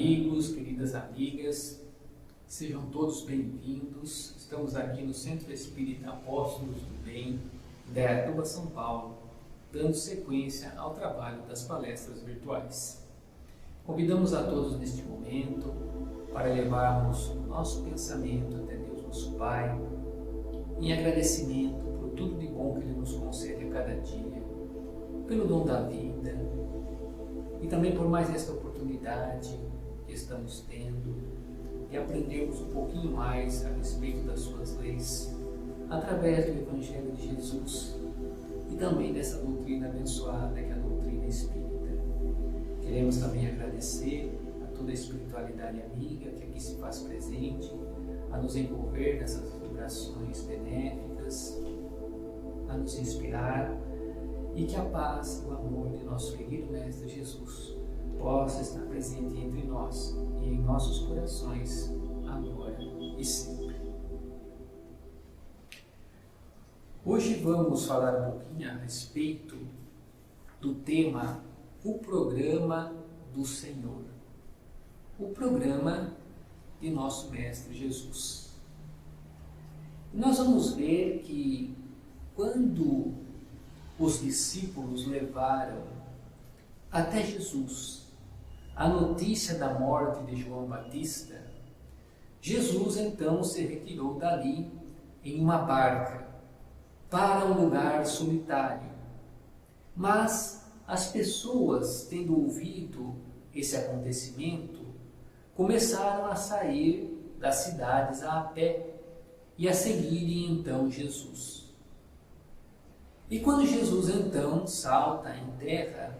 amigos, queridas amigas, sejam todos bem-vindos. Estamos aqui no Centro Espírita Apóstolos do Bem, da Indaiatuba, São Paulo, dando sequência ao trabalho das palestras virtuais. Convidamos a todos neste momento para levarmos o nosso pensamento até Deus nosso Pai, em agradecimento por tudo de bom que Ele nos concede a cada dia, pelo dom da vida e também por mais esta oportunidade que estamos tendo de aprendermos um pouquinho mais a respeito das suas leis através do Evangelho de Jesus e também dessa doutrina abençoada que é a doutrina espírita. Queremos também agradecer a toda a espiritualidade amiga que aqui se faz presente, a nos envolver nessas vibrações benéficas, a nos inspirar, e que a paz e o amor de nosso querido Mestre Jesus possa estar presente entre nós e em nossos corações, agora e sempre. Hoje vamos falar um pouquinho a respeito do tema O Programa do Senhor, o programa de nosso Mestre Jesus. Nós vamos ver que quando os discípulos levaram até Jesus a notícia da morte de João Batista, Jesus então se retirou dali em uma barca para um lugar solitário. Mas as pessoas, tendo ouvido esse acontecimento, começaram a sair das cidades a pé e a seguirem então Jesus. E quando Jesus então salta em terra,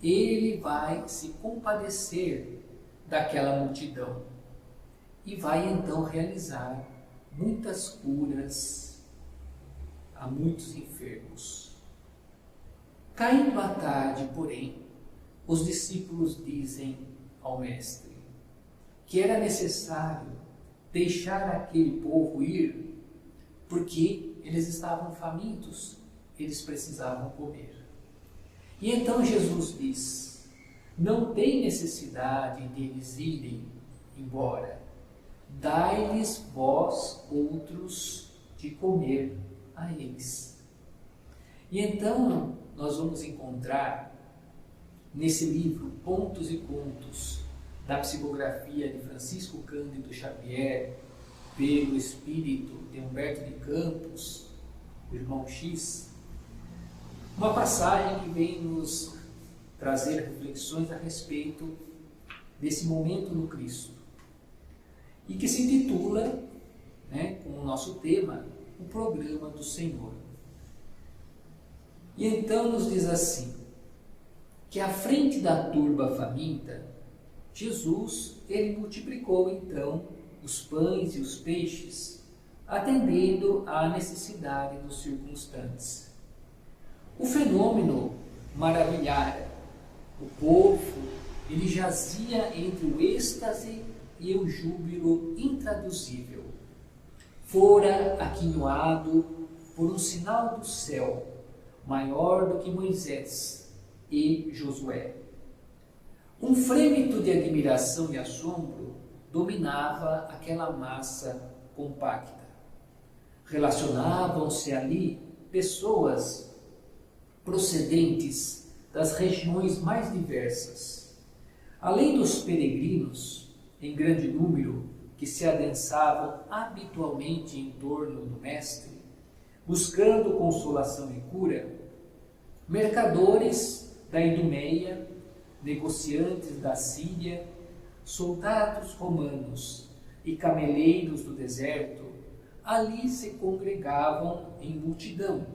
ele vai se compadecer daquela multidão e vai então realizar muitas curas a muitos enfermos. Caindo a tarde, porém, os discípulos dizem ao Mestre que era necessário deixar aquele povo ir, porque eles estavam famintos, eles precisavam comer. E então Jesus diz: não tem necessidade deles irem embora, dai-lhes vós outros de comer a eles. E então nós vamos encontrar nesse livro Pontos e Contos da psicografia de Francisco Cândido Xavier, pelo espírito de Humberto de Campos, o irmão X, uma passagem que vem nos trazer reflexões a respeito desse momento no Cristo e que se intitula, com o nosso tema, O Programa do Senhor. E então nos diz assim, que à frente da turba faminta, Jesus, ele multiplicou então os pães e os peixes, atendendo à necessidade dos circunstantes. O fenômeno maravilhara. O povo, ele jazia entre o êxtase e o júbilo intraduzível. Fora aquinhoado por um sinal do céu, maior do que Moisés e Josué. Um frêmito de admiração e assombro dominava aquela massa compacta. Relacionavam-se ali pessoas procedentes das regiões mais diversas. Além dos peregrinos, em grande número, que se adensavam habitualmente em torno do Mestre, buscando consolação e cura, mercadores da Idumeia, negociantes da Síria, soldados romanos e cameleiros do deserto, ali se congregavam em multidão,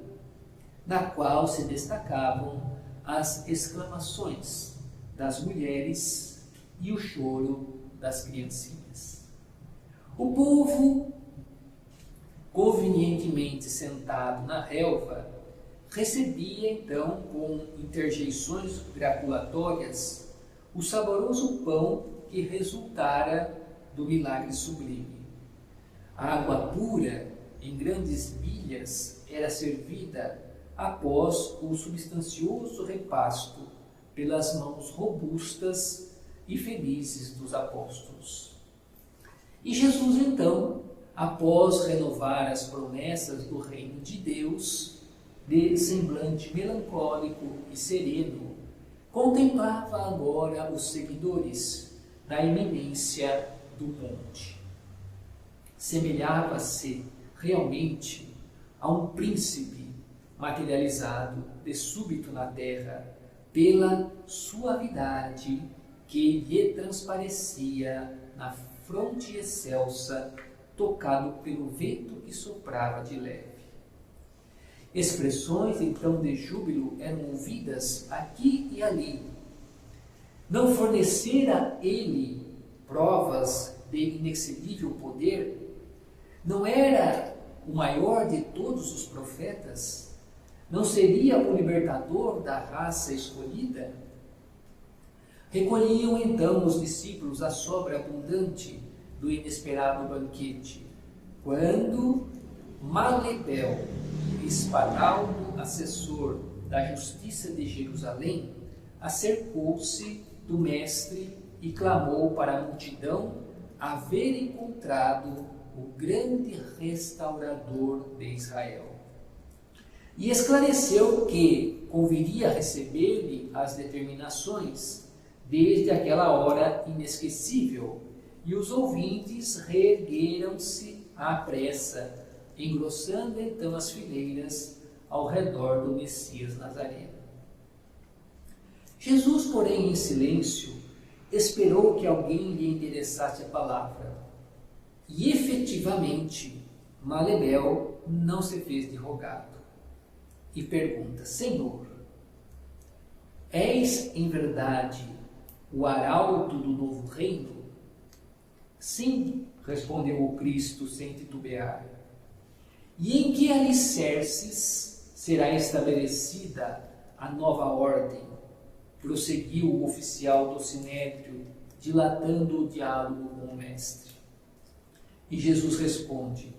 na qual se destacavam as exclamações das mulheres e o choro das criancinhas. O povo, convenientemente sentado na relva, recebia então com interjeições gratulatórias o saboroso pão que resultara do milagre sublime. A água pura, em grandes bilhas, era servida após o substancioso repasto pelas mãos robustas e felizes dos apóstolos. E Jesus, então, após renovar as promessas do reino de Deus, de semblante melancólico e sereno, contemplava agora os seguidores na eminência do monte. Semelhava-se realmente a um príncipe materializado de súbito na terra pela suavidade que lhe transparecia na fronte excelsa, tocado pelo vento que soprava de leve. Expressões então de júbilo eram ouvidas aqui e ali. Não fornecera ele provas de inexcedível poder? Não era o maior de todos os profetas? Não seria o libertador da raça escolhida? Recolhiam então os discípulos a sobra abundante do inesperado banquete, quando Malebel, espadaldo assessor da justiça de Jerusalém, acercou-se do mestre e clamou para a multidão haver encontrado o grande restaurador de Israel. E esclareceu que conviria receber-lhe as determinações desde aquela hora inesquecível, e os ouvintes reergueram-se à pressa, engrossando então as fileiras ao redor do Messias Nazareno. Jesus, porém, em silêncio, esperou que alguém lhe endereçasse a palavra. E efetivamente, Malebel não se fez de rogado. E pergunta: Senhor, és em verdade o arauto do novo reino? Sim, respondeu o Cristo sem titubear. E em que alicerces será estabelecida a nova ordem? Prosseguiu o oficial do sinédrio, dilatando o diálogo com o mestre. E Jesus responde: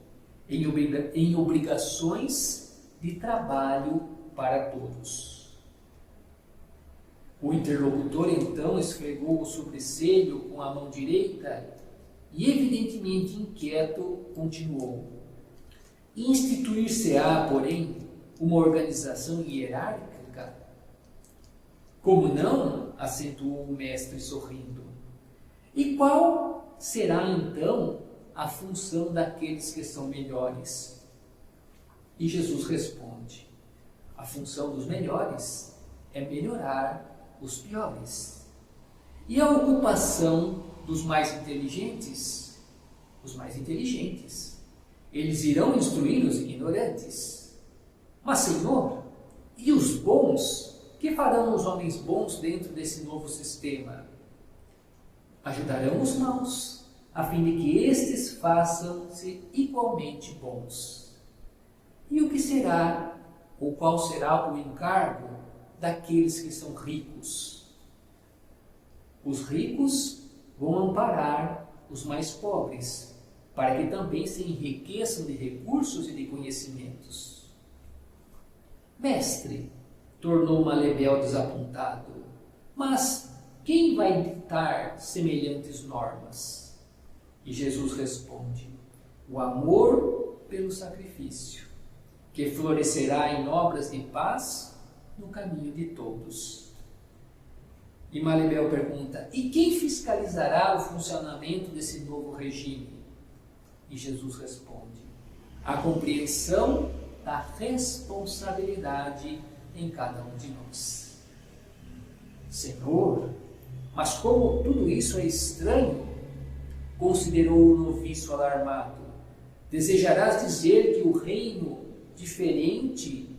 em obrigações de trabalho para todos. O interlocutor então esfregou o sobrancelho com a mão direita e, evidentemente inquieto, continuou: instituir-se-á, porém, uma organização hierárquica? Como não? Acentuou o mestre sorrindo. E qual será então a função daqueles que são melhores? E Jesus responde: a função dos melhores é melhorar os piores. E a ocupação dos mais inteligentes? Os mais inteligentes. Eles irão instruir os ignorantes. Mas, Senhor, e os bons? Que farão os homens bons dentro desse novo sistema? Ajudarão os maus, a fim de que estes façam-se igualmente bons. E o que será, ou qual será o encargo daqueles que são ricos? Os ricos vão amparar os mais pobres, para que também se enriqueçam de recursos e de conhecimentos. Mestre, tornou Malebel desapontado, mas quem vai ditar semelhantes normas? E Jesus responde: o amor pelo sacrifício, que florescerá em obras de paz no caminho de todos. E Malebel pergunta: e quem fiscalizará o funcionamento desse novo regime? E Jesus responde: a compreensão da responsabilidade em cada um de nós. Senhor, mas como tudo isso é estranho, considerou o noviço alarmado. Desejarás dizer que o reino diferente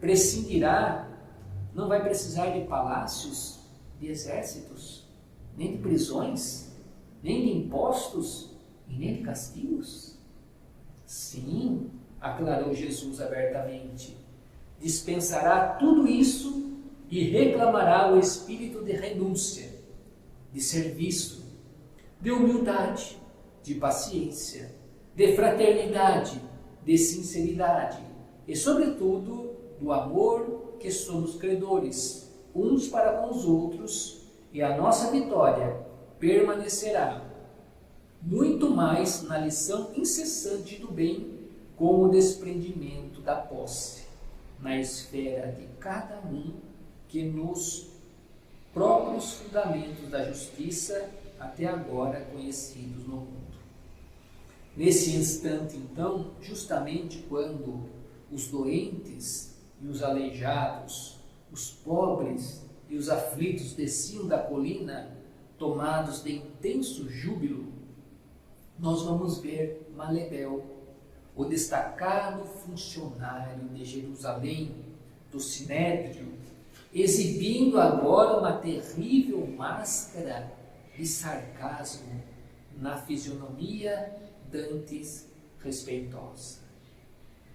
prescindirá, não vai precisar de palácios, de exércitos, nem de prisões, nem de impostos e nem de castigos? Sim, aclarou Jesus abertamente, dispensará tudo isso e reclamará o espírito de renúncia, de serviço, de humildade, de paciência, de fraternidade, de sinceridade e, sobretudo, do amor que somos credores uns para com os outros, e a nossa vitória permanecerá muito mais na lição incessante do bem, como o desprendimento da posse, na esfera de cada um, que nos próprios fundamentos da justiça até agora conhecidos no mundo. Nesse instante, então, justamente quando os doentes e os aleijados, os pobres e os aflitos desciam da colina, tomados de intenso júbilo, nós vamos ver Malebel, o destacado funcionário de Jerusalém, do Sinédrio, exibindo agora uma terrível máscara de sarcasmo na fisionomia dantes respeitosa.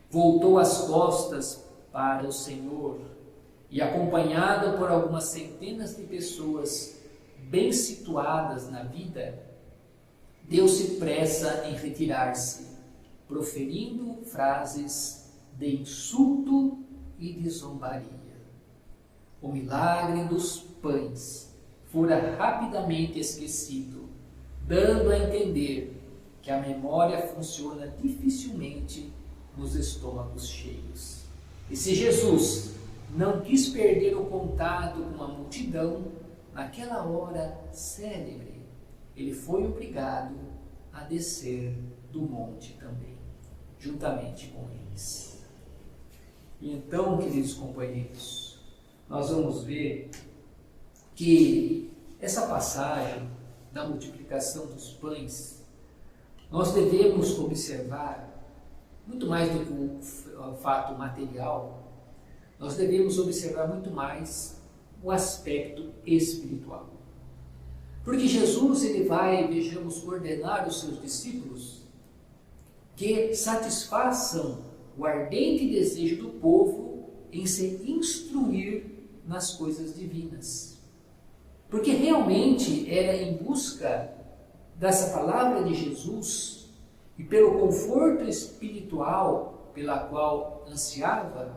Voltou as costas para o Senhor e, acompanhado por algumas centenas de pessoas bem situadas na vida, deu-se pressa em retirar-se, proferindo frases de insulto e de zombaria. O milagre dos pães fora rapidamente esquecido, dando a entender que a memória funciona dificilmente nos estômagos cheios. E se Jesus não quis perder o contato com a multidão, naquela hora célebre, ele foi obrigado a descer do monte também, juntamente com eles. E então, queridos companheiros, nós vamos ver que essa passagem da multiplicação dos pães, nós devemos observar, muito mais do que o fato material, nós devemos observar muito mais o aspecto espiritual. Porque Jesus, ele vai, vejamos, ordenar os seus discípulos que satisfaçam o ardente desejo do povo em se instruir nas coisas divinas. Porque realmente era em busca dessa palavra de Jesus e pelo conforto espiritual pela qual ansiava,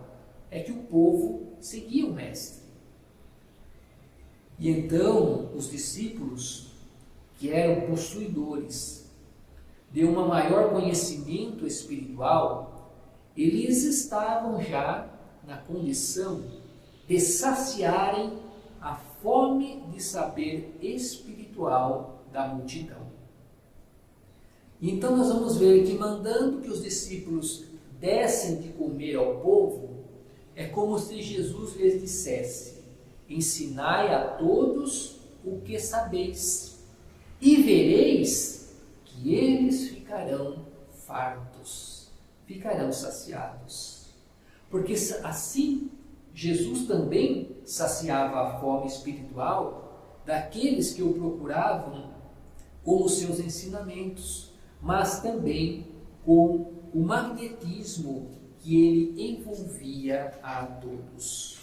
é que o povo seguia o Mestre. E então os discípulos, que eram possuidores de um maior conhecimento espiritual, eles estavam já na condição de saciarem a fome de saber espiritual da multidão. Então nós vamos ver que, mandando que os discípulos dessem de comer ao povo, é como se Jesus lhes dissesse: ensinai a todos o que sabeis, e vereis que eles ficarão fartos, ficarão saciados. Porque assim Jesus também saciava a fome espiritual daqueles que o procuravam com os seus ensinamentos, mas também com o magnetismo que ele envolvia a todos.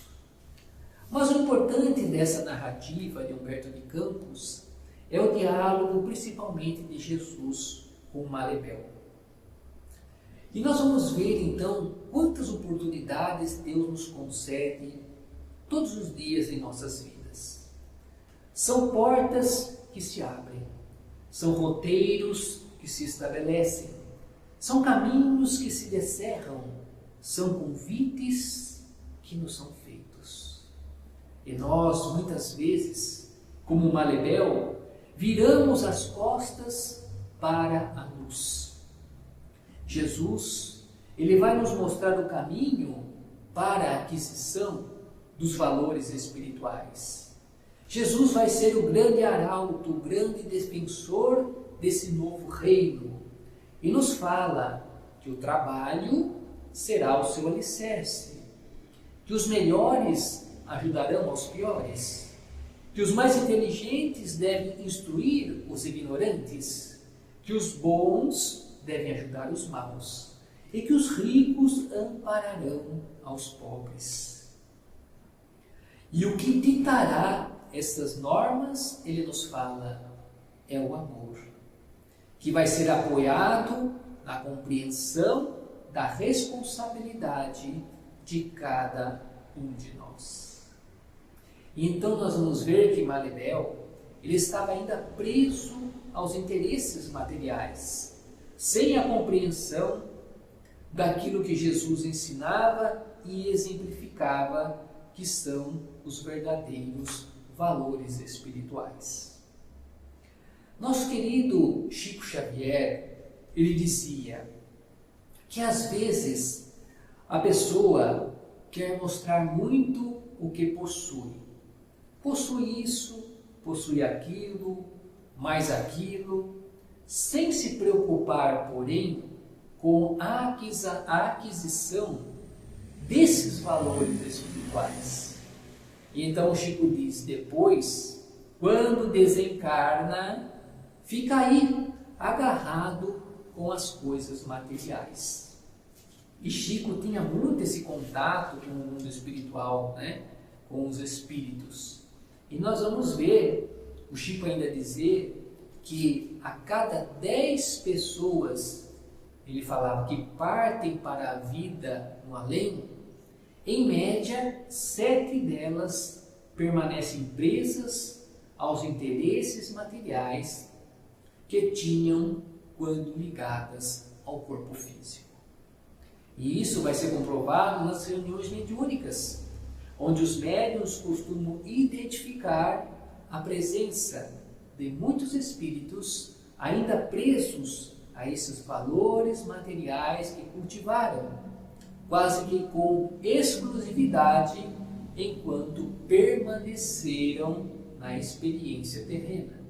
Mas o importante dessa narrativa de Humberto de Campos é o diálogo principalmente de Jesus com Malebel. E nós vamos ver então quantas oportunidades Deus nos concede todos os dias em nossas vidas. São portas que se abrem, são roteiros que se estabelecem, são caminhos que se descerram, são convites que nos são feitos. E nós, muitas vezes, como Malebel, viramos as costas para a luz. Jesus, ele vai nos mostrar o caminho para a aquisição dos valores espirituais. Jesus vai ser o grande arauto, o grande defensor desse novo reino. E nos fala que o trabalho será o seu alicerce, que os melhores ajudarão aos piores, que os mais inteligentes devem instruir os ignorantes, que os bons devem ajudar os maus, e que os ricos ampararão aos pobres. E o que ditará essas normas, ele nos fala, é o amor, que vai ser apoiado na compreensão da responsabilidade de cada um de nós. E então nós vamos ver que Malebel, ele estava ainda preso aos interesses materiais, sem a compreensão daquilo que Jesus ensinava e exemplificava, que são os verdadeiros valores espirituais. Nosso querido Chico Xavier, ele dizia que às vezes a pessoa quer mostrar muito o que possui. Possui isso, possui aquilo, mais aquilo, sem se preocupar, porém, com a aquisição desses valores espirituais. E então o Chico diz, depois, quando desencarna, fica aí, agarrado com as coisas materiais. E Chico tinha muito esse contato com o mundo espiritual, né? Com os espíritos. E nós vamos ver o Chico ainda dizer que a cada 10 pessoas, ele falava, que partem para a vida no além, em média, 7 delas permanecem presas aos interesses materiais que tinham quando ligadas ao corpo físico. E isso vai ser comprovado nas reuniões mediúnicas, onde os médiuns costumam identificar a presença de muitos espíritos ainda presos a esses valores materiais que cultivaram, quase que com exclusividade, enquanto permaneceram na experiência terrena.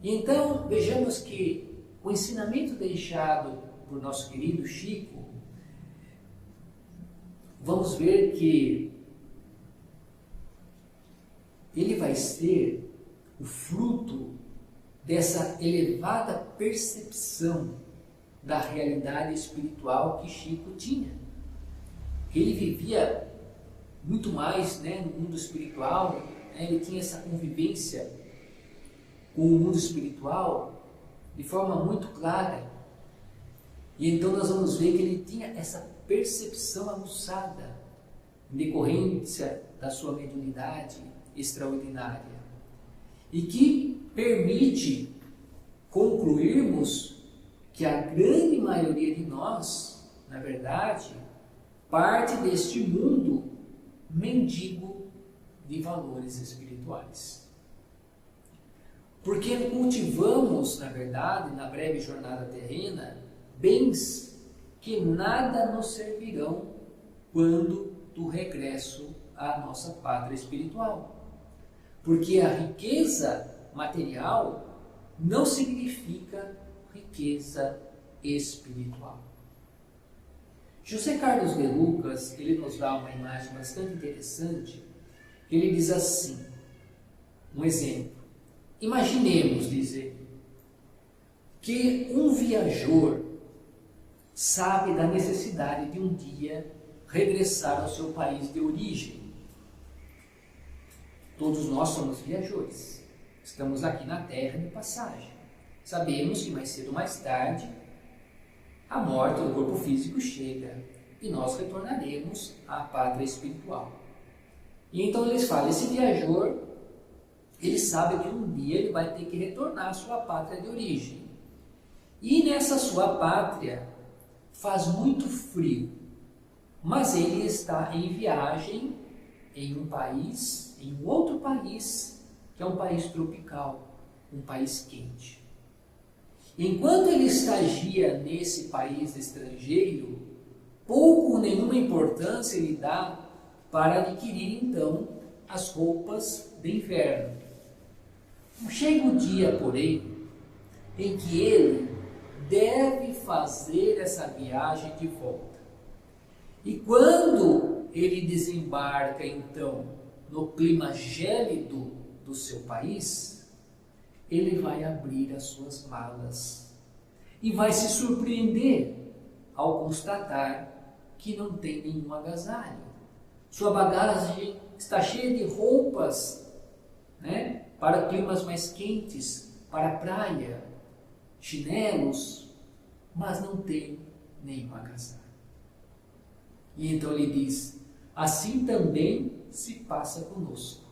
E então, vejamos que o ensinamento deixado por nosso querido Chico, vamos ver que ele vai ser o fruto dessa elevada percepção da realidade espiritual que Chico tinha. Ele vivia muito mais, no mundo espiritual, ele tinha essa convivência com o mundo espiritual de forma muito clara. E então nós vamos ver que ele tinha essa percepção aguçada em decorrência da sua mediunidade extraordinária e que permite concluirmos que a grande maioria de nós, na verdade, parte deste mundo mendigo de valores espirituais. Porque cultivamos, na verdade, na breve jornada terrena, bens que nada nos servirão quando do regresso à nossa pátria espiritual. Porque a riqueza material não significa riqueza espiritual. José Carlos de Lucas, ele nos dá uma imagem bastante interessante. Ele diz assim, um exemplo. Imaginemos, diz ele, que um viajor sabe da necessidade de um dia regressar ao seu país de origem. Todos nós somos viajores. Estamos aqui na Terra de passagem. Sabemos que mais cedo ou mais tarde a morte do corpo físico chega e nós retornaremos à pátria espiritual. E então eles falam, esse viajor, ele sabe que um dia ele vai ter que retornar à sua pátria de origem. E nessa sua pátria faz muito frio, mas ele está em viagem em um país, em um outro país, que é um país tropical, um país quente. Enquanto ele estagia nesse país estrangeiro, pouco ou nenhuma importância ele dá para adquirir então as roupas de inverno. Chega um dia, porém, em que ele deve fazer essa viagem de volta. E quando ele desembarca então no clima gélido do seu país, ele vai abrir as suas malas e vai se surpreender ao constatar que não tem nenhum agasalho. Sua bagagem está cheia de roupas, para climas mais quentes, para a praia, chinelos, mas não tem nenhum agasalho. E então ele diz, assim também se passa conosco.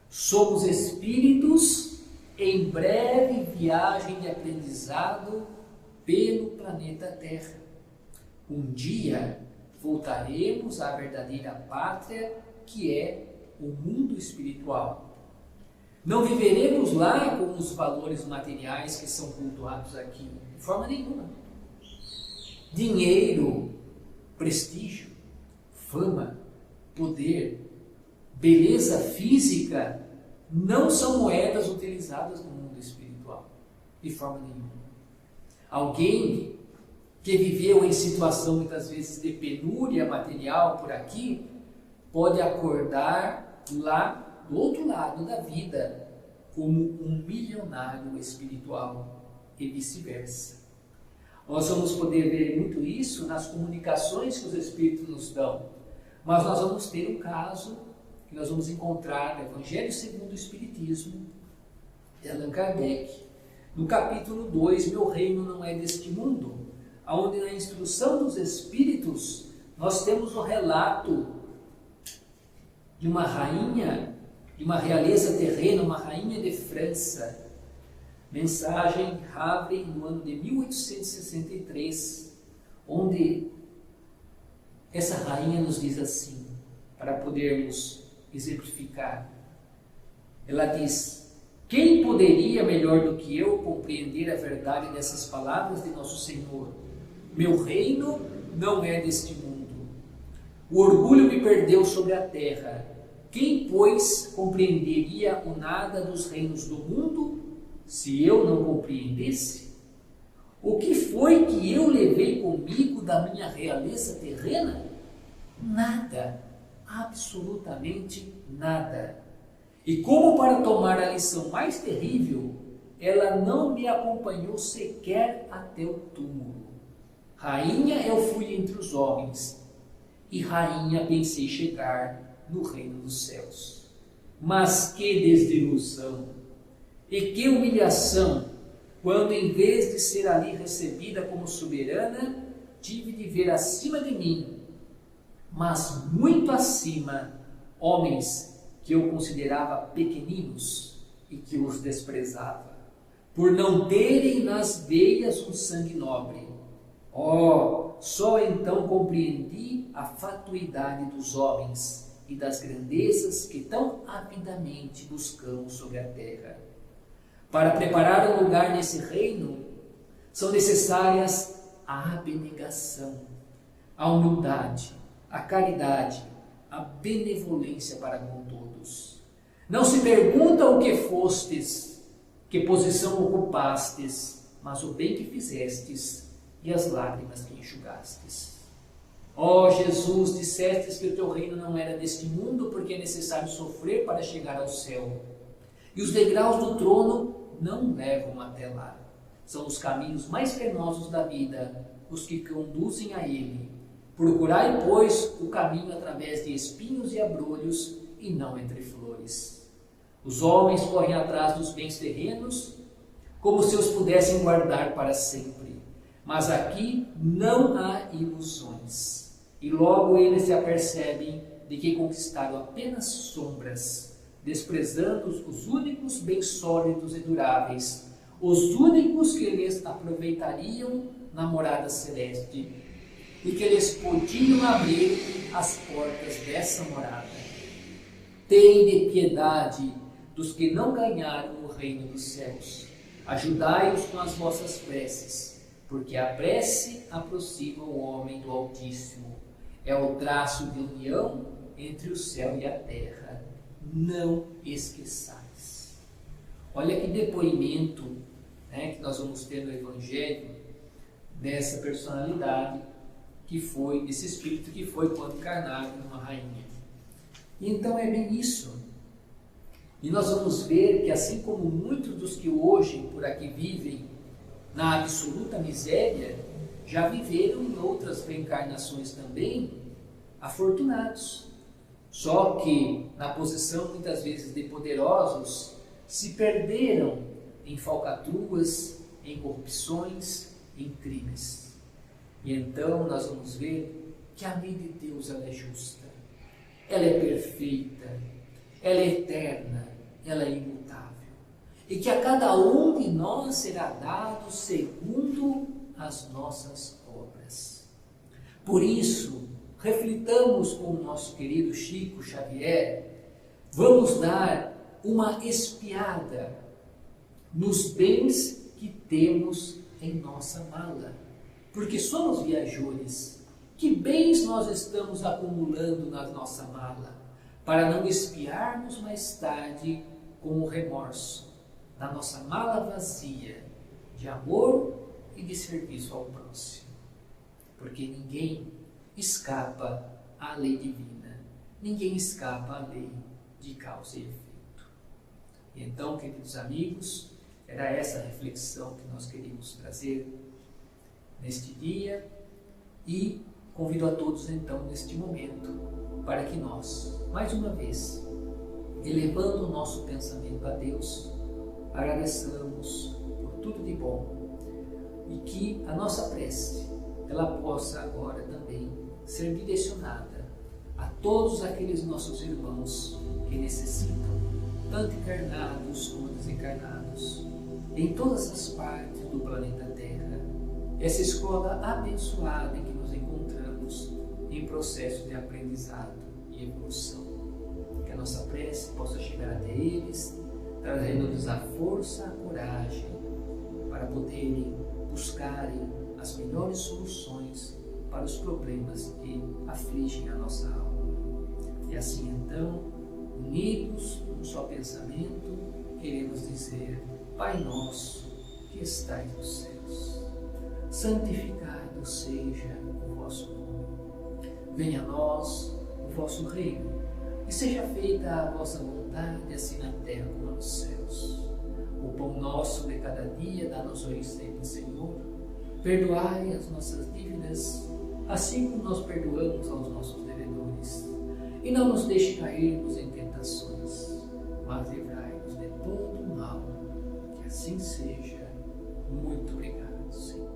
Somos espíritos em breve viagem de aprendizado pelo planeta Terra. Um dia voltaremos à verdadeira pátria, que é o mundo espiritual. Não viveremos lá com os valores materiais que são cultuados aqui, de forma nenhuma. Dinheiro, prestígio, fama, poder, beleza física não são moedas utilizadas no mundo espiritual, de forma nenhuma. Alguém que viveu em situação muitas vezes de penúria material por aqui, pode acordar lá do outro lado da vida como um milionário espiritual e vice-versa. Nós vamos poder ver muito isso nas comunicações que os Espíritos nos dão, mas nós vamos ter um caso que nós vamos encontrar no Evangelho segundo o Espiritismo, de Allan Kardec, no capítulo 2, Meu Reino Não É Deste Mundo, onde na instrução dos Espíritos nós temos o relato de uma rainha, de uma realeza terrena, uma rainha de França, mensagem Havre no ano de 1863, onde essa rainha nos diz assim, para podermos exemplificar. Ela diz: quem poderia melhor do que eu compreender a verdade dessas palavras de Nosso Senhor? Meu reino não é deste mundo. O orgulho me perdeu sobre a terra. Quem, pois, compreenderia o nada dos reinos do mundo, se eu não compreendesse? O que foi que eu levei comigo da minha realeza terrena? Nada, absolutamente nada. E como para tomar a lição mais terrível, ela não me acompanhou sequer até o túmulo. Rainha eu fui entre os homens, e rainha pensei chegar no reino dos céus. Mas que desilusão! E que humilhação, quando em vez de ser ali recebida como soberana, tive de ver acima de mim, mas muito acima, homens que eu considerava pequeninos e que os desprezava, por não terem nas veias um sangue nobre. Oh, só então compreendi a fatuidade dos homens e das grandezas que tão avidamente buscamos sobre a terra. Para preparar um lugar nesse reino, são necessárias a abnegação, a humildade, a caridade, a benevolência para com todos. Não se pergunta o que fostes, que posição ocupastes, mas o bem que fizestes e as lágrimas que enxugastes. Ó Jesus, dissestes que o teu reino não era deste mundo, porque é necessário sofrer para chegar ao céu. E os degraus do trono não levam até lá. São os caminhos mais penosos da vida, os que conduzem a ele. Procurai, pois, o caminho através de espinhos e abrolhos, e não entre flores. Os homens correm atrás dos bens terrenos, como se os pudessem guardar para sempre. Mas aqui não há ilusões. E logo eles se apercebem de que conquistaram apenas sombras, desprezando os únicos bens sólidos e duráveis, os únicos que lhes aproveitariam na morada celeste, e que eles podiam abrir as portas dessa morada. Tende piedade dos que não ganharam o reino dos céus. Ajudai-os com as vossas preces, porque a prece aproxima o homem do Altíssimo. É o traço de união entre o céu e a terra. Não esqueçais. Olha que depoimento, né, que nós vamos ter no Evangelho dessa personalidade que foi, desse espírito que foi quando encarnado numa rainha. E então é bem isso. E nós vamos ver que assim como muitos dos que hoje por aqui vivem na absoluta miséria, já viveram em outras reencarnações também afortunados. Só que na posição muitas vezes de poderosos, se perderam em falcatruas, em corrupções, em crimes. E então nós vamos ver que a lei de Deus ela é justa, ela é perfeita, ela é eterna, ela é imutável. e que a cada um de nós será dado segundo as nossas obras. Por isso, reflitamos com o nosso querido Chico Xavier, vamos dar uma espiada nos bens que temos em nossa mala, porque somos viajores. Que bens nós estamos acumulando na nossa mala, para não espiarmos mais tarde com o remorso, na nossa mala vazia de amor e de serviço ao próximo. Porque ninguém escapa à lei divina, ninguém escapa à lei de causa e efeito. E então, queridos amigos, era essa reflexão que nós queríamos trazer neste dia e convido a todos então neste momento para que nós, mais uma vez, elevando o nosso pensamento a Deus, agradeçamos por tudo de bom e que a nossa prece ela possa agora também ser direcionada a todos aqueles nossos irmãos que necessitam, tanto encarnados como desencarnados, em todas as partes do planeta Terra, essa escola abençoada em que nos encontramos em processo de aprendizado e evolução. Que a nossa prece possa chegar até eles, trazendo-lhes a força, a coragem, para poderem buscarem as melhores soluções para os problemas que afligem a nossa alma. E assim então, unidos num só pensamento, queremos dizer: Pai nosso que estais nos céus, santificado seja o vosso nome. Venha a nós o vosso reino, e seja feita a vossa vontade, assim na terra como nos céus. O pão nosso de cada dia dá-nos hoje sempre, Senhor. Perdoai as nossas dívidas, assim como nós perdoamos aos nossos devedores. E não nos deixe cairmos em tentações, mas livrai-nos de todo o mal. Que assim seja. Muito obrigado, Senhor.